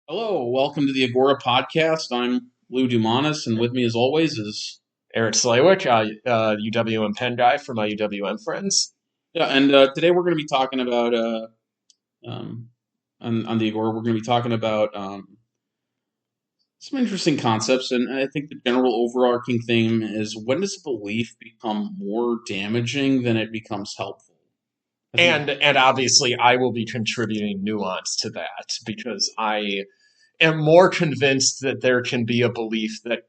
Hello, welcome to the Agora podcast. I'm Lou Dumanis, and with me, as always, is Eric Slawick, UWM Penn guy for my UWM friends. today we're going to be talking about um, on the Agora. We're going to be talking about some interesting concepts, and I think the general overarching theme is when does a belief become more damaging than it becomes helpful? And obviously, I will be contributing nuance to that because I am more convinced that there can be a belief that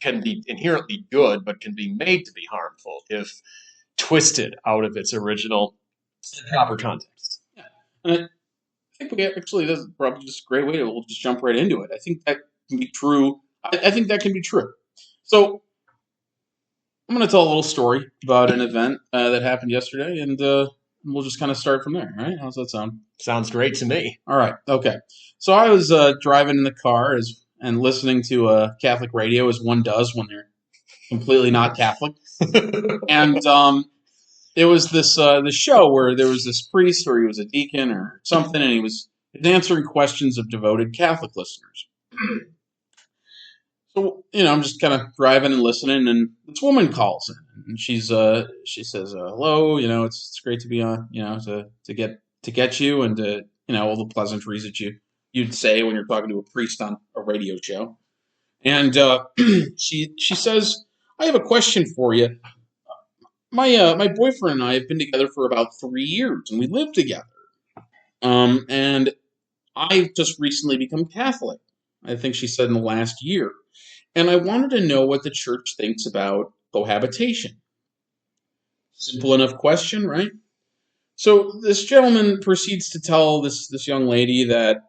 can be inherently good, but can be made to be harmful if twisted out of its original and proper context. Yeah, and I think we actually that's probably just a great way to we'll just jump right into it. I think that can be true. I think that can be true. So I'm going to tell a little story about an event that happened yesterday, and we'll just kind of start from there. All right? How's that sound? Sounds great to me. All right. Okay. So I was driving in the car and listening to Catholic radio, as one does when they're completely not Catholic. And it was this show where there was this priest, or he was a deacon or something, and he was answering questions of devoted Catholic listeners. So I'm just kind of driving and listening, and this woman calls in, and she says, "Hello, it's great to be on, to get you, and to all the pleasantries that you'd say when you're talking to a priest on a radio show." And she says, "I have a question for you. My boyfriend and I have been together for about 3 years, and we live together. And I've just recently become Catholic. I think she said in the last year." And I wanted to know what the church thinks about cohabitation. Simple enough question, right? So this gentleman proceeds to tell this young lady that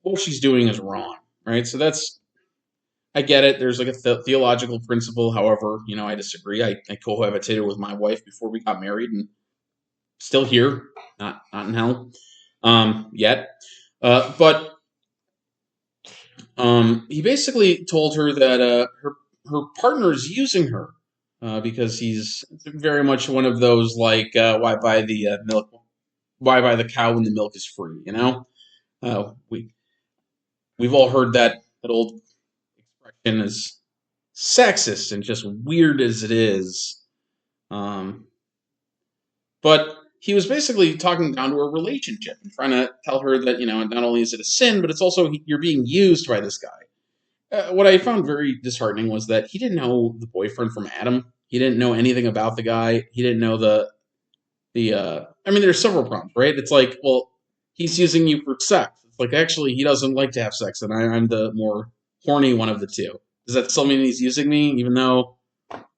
what she's doing is wrong, right? So I get it. There's like a theological principle. However, I disagree. I cohabitated with my wife before we got married, and still here, not in hell yet. But he basically told her that her partner is using her because he's very much one of those like why buy the milk, why buy the cow when the milk is free? We've all heard that old expression is sexist and just weird as it is. But he was basically talking down to a relationship and trying to tell her that not only is it a sin, but it's also you're being used by this guy. What I found very disheartening was that he didn't know the boyfriend from Adam. He didn't know anything about the guy. He didn't know the. I mean, there's several problems, right? It's like, well, he's using you for sex. It's like actually he doesn't like to have sex, and I'm the more horny one of the two. Does that still mean he's using me, even though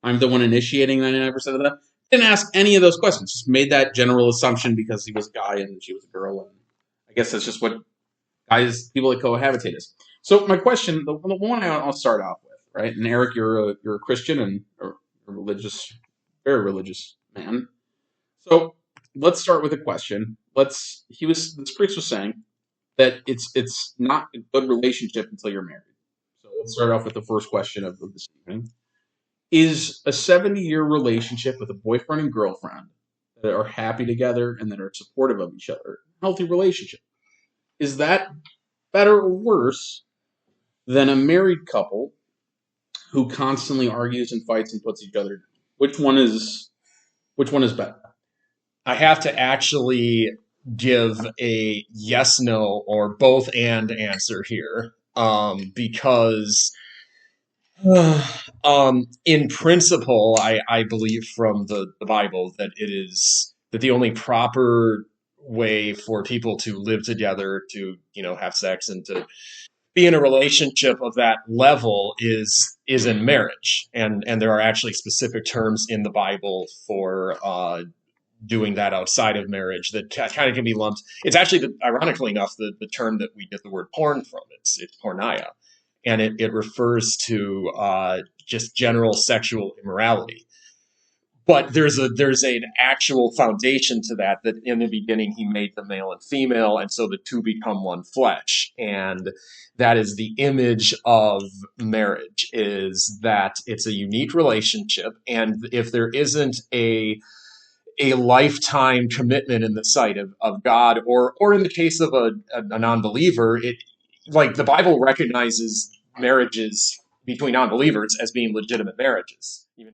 I'm the one initiating 99% of that? Didn't ask any of those questions. Just made that general assumption because he was a guy and she was a girl, and I guess that's just what people that cohabitate is. So my question, the one I'll start off with, right? And Eric, you're a Christian and a religious, very religious man. So let's start with a question. This priest was saying that it's not a good relationship until you're married. So let's start off with the first question of this evening. Is a 70-year relationship with a boyfriend and girlfriend that are happy together and that are supportive of each other a healthy relationship? Is that better or worse than a married couple who constantly argues and fights and puts each other down? Which one is better? I have to actually give a yes, no, or both and answer here because in principle, I believe from the Bible that it is that the only proper way for people to live together, to have sex and to be in a relationship of that level is in marriage, and there are actually specific terms in the Bible for doing that outside of marriage that kind of can be lumped. It's actually, ironically enough, the term that we get the word porn from. It's porneia, and it refers to just general sexual immorality. But there's an actual foundation to that in the beginning he made the male and female, and so the two become one flesh. And that is the image of marriage, is that it's a unique relationship, and if there isn't a lifetime commitment in the sight of God, or in the case of a non-believer, like the Bible recognizes marriages between non-believers as being legitimate marriages, even